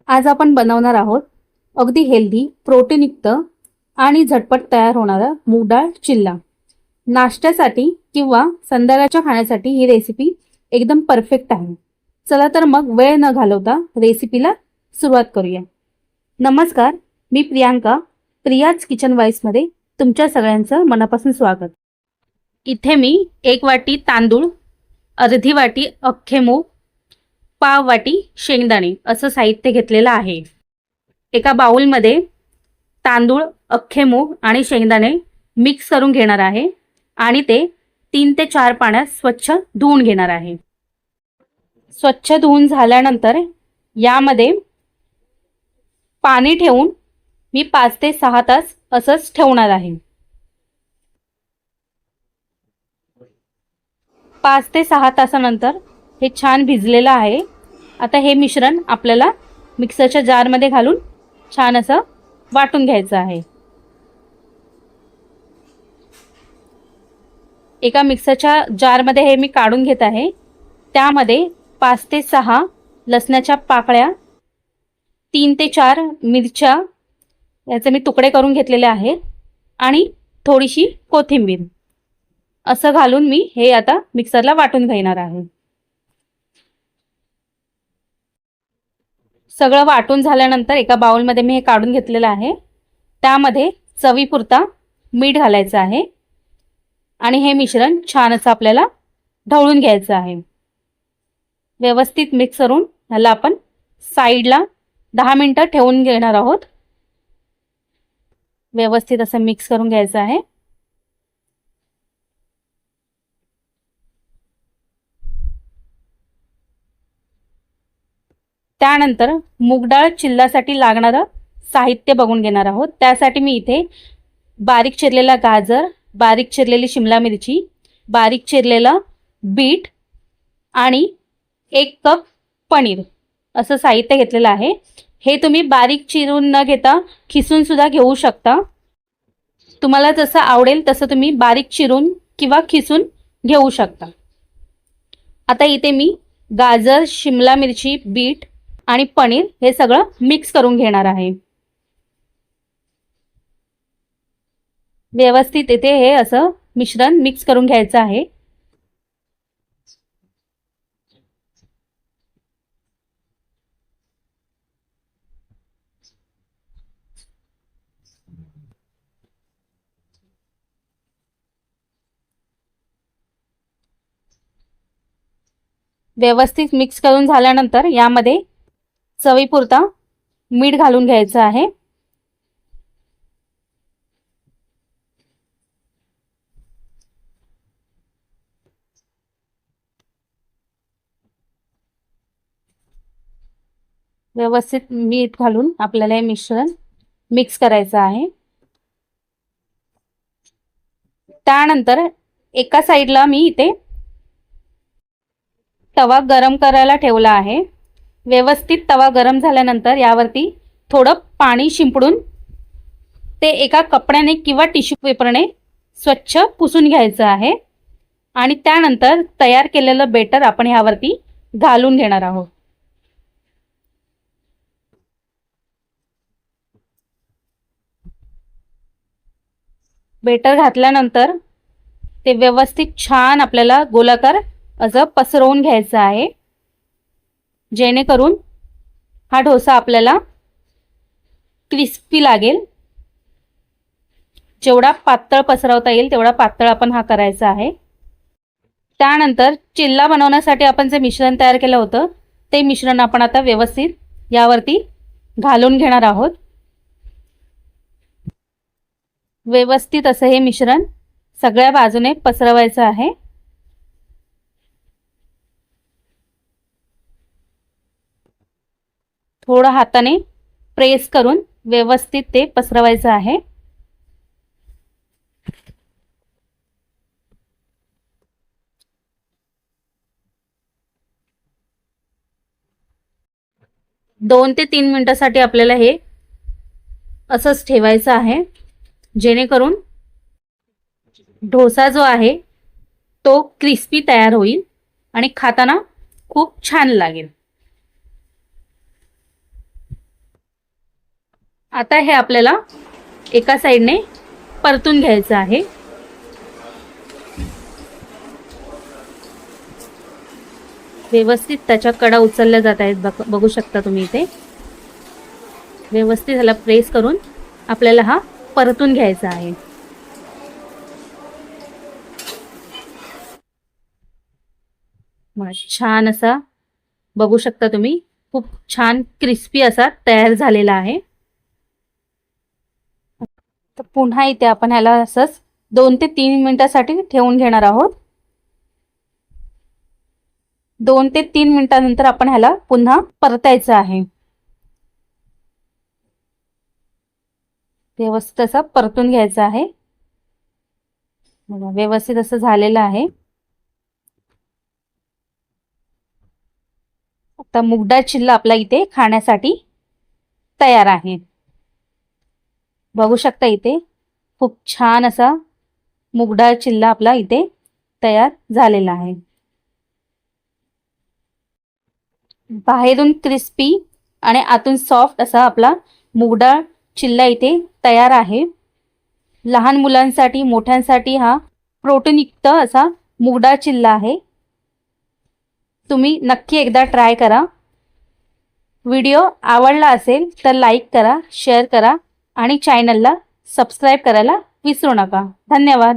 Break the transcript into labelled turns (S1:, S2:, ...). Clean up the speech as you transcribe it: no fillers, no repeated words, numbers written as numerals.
S1: आज आपण बनवणार आहोत अगदी हेल्दी, प्रोटीनयुक्त आणि झटपट तयार होणारा मूग डाळ चिल्ला। नाश्त्यासाठी किंवा संध्याकाळच्या खाण्यासाठी ही रेसिपी एकदम परफेक्ट आहे। चला तर मग वेळ न घालवता रेसिपीला सुरुवात करूया। नमस्कार, मी प्रियांका, प्रियाज किचन वाईसमध्ये तुमच्या सगळ्यांचं मनापासून स्वागत। इथे मी 1 वाटी तांदूळ, अर्धी वाटी अख्खे मूग, पाव वाटी शेंगदाणे असं साहित्य घेतलेलं आहे। एका बाउलमध्ये तांदूळ, अख्खे मूग आणि शेंगदाणे मिक्स करून घेणार आहे आणि ते 3 ते 4 पाण्यात स्वच्छ धुवून घेणार आहे। स्वच्छ धुवून झाल्यानंतर यामध्ये पाणी ठेवून मी 5 ते 6 तास असंच ठेवणार आहे। 5 ते 6 तासानंतर हे छान भिजलेलं आहे। आता हे मिश्रण आपल्याला मिक्सरच्या जारमध्ये घालून छान असं वाटून घ्यायचं आहे। एका मिक्सरच्या जारमध्ये हे मी काढून घेत आहे। त्यामध्ये 5 ते 6 लसणाच्या पाकळ्या, 3 ते 4 मिरच्या याचे मी तुकडे करून घेतलेले आहेत आणि थोडीशी कोथिंबीर असं घालून मी हे आता मिक्सरला वाटून घेणार आहे। सगळं वाटून झाल्यानंतर एका बाउलमध्ये मी हे काढून घेतलेलं आहे। त्यामध्ये चवीपुरता मीठ घालायचं आहे आणि हे मिश्रण छान असं आपल्याला ढवळून घ्यायचं आहे। व्यवस्थित मिक्स करून ह्याला आपण साइडला 10 मिनिटं ठेवून घेणार आहोत। व्यवस्थित असं मिक्स करून घ्यायचं आहे। त्यानंतर मूग डाळ चिल्लासाठी लागणारं साहित्य बघून घेणार आहोत। त्यासाठी मी इथे बारीक चिरलेला गाजर, बारीक चिरलेली शिमला मिरची, बारीक चिरलेलं बीट आणि 1 कप पनीर असं साहित्य घेतलेलं आहे। हे तुम्ही बारीक चिरून न घेता खिसून सुद्धा घेऊ शकता। तुम्हाला जसं आवडेल तसं तुम्ही बारीक चिरून किंवा खिसून घेऊ शकता। आता इथे मी गाजर, शिमला मिरची, बीट आणि पनीर हे सगळं मिक्स करून घेणार आहे। व्यवस्थित इथे हे असं मिश्रण मिक्स करून घ्यायचं आहे। व्यवस्थित मिक्स करून झाल्यानंतर यामध्ये चवीपुरता मीठ घालून घ्यायचं आहे। व्यवस्थित मीठ घालून आपल्याला हे मिश्रण मिक्स करायचं आहे। त्यानंतर एका साइडला मी इथे तवा गरम करायला ठेवला आहे। व्यवस्थित तवा गरम झाल्यानंतर यावरती थोडं पाणी शिंपडून ते एका कपड्याने किंवा टिश्यू पेपरने स्वच्छ पुसून घ्यायचं आहे आणि त्यानंतर तयार केलेलं बेटर आपण यावरती घालून घेणार आहोत। बेटर घातल्यानंतर ते व्यवस्थित छान आपल्याला गोलाकार असं पसरवून घ्यायचं आहे, जेणेकरून हा डोसा आपल्याला क्रिस्पी लागेल। जेवढा पातळ पसरवता येईल तेवढा पातळ आपण हा करायचा आहे। त्यानंतर चिल्ला बनवण्यासाठी आपण जे मिश्रण तयार केलं होतं ते मिश्रण आपण आता व्यवस्थित यावरती घालून घेणार आहोत। व्यवस्थित असं हे मिश्रण सगळ्या बाजूने पसरवायचं आहे। थोडं हाताने प्रेस करून व्यवस्थित ते पसरवायचं आहे। दोन ते 3 मिनिटांसाठी आपल्याला हे असंच ठेवायचं आहे, जेणेकरून डोसा जो आहे तो क्रिस्पी तयार होईल आणि खाताना खूप छान लागेल। आता हे आपल्याला एका साईडने परतून घ्यायचं आहे. व्यवस्थित त्याच्या कडा उचलल्या जात आहेत, बघू शकता तुम्ही इथे. व्यवस्थित ह्याला प्रेस करून आपल्याला हा परतून घ्यायचा आहे. छान असा बघू शकता तुम्ही, खूप छान क्रिस्पी असा तयार झालेला आहे. तर पुन्हा इथे आपण ह्याला असंच 2 ते 3 मिनिटांसाठी ठेवून घेणार आहोत. 2 ते 3 मिनिटांनंतर आपण ह्याला पुन्हा परतायचं आहे. व्यवस्थित असं परतून घ्यायचं आहे. बघा व्यवस्थित असं झालेलं आहे. आता मुगडाळ चिल्ला आपला इथे खाण्यासाठी तयार आहे. बघू शकता इथे खूप छान असा मुगडाळ चिल्ला आपला इथे तयार झालेला आहे. बाहेरून क्रिस्पी आणि आतून सॉफ्ट असा आपला मुगडाळ चिल्ला इथे तयार आहे. लहान मुलांसाठी मोठ्यांसाठी हा प्रोटीनयुक्त असा मुगडाळ चिल्ला आहे. तुम्ही नक्की एकदा ट्राय करा. व्हिडिओ आवडला असेल तर लाईक करा, शेअर करा आणि चॅनलला सबस्क्राईब करायला विसरू नका. धन्यवाद.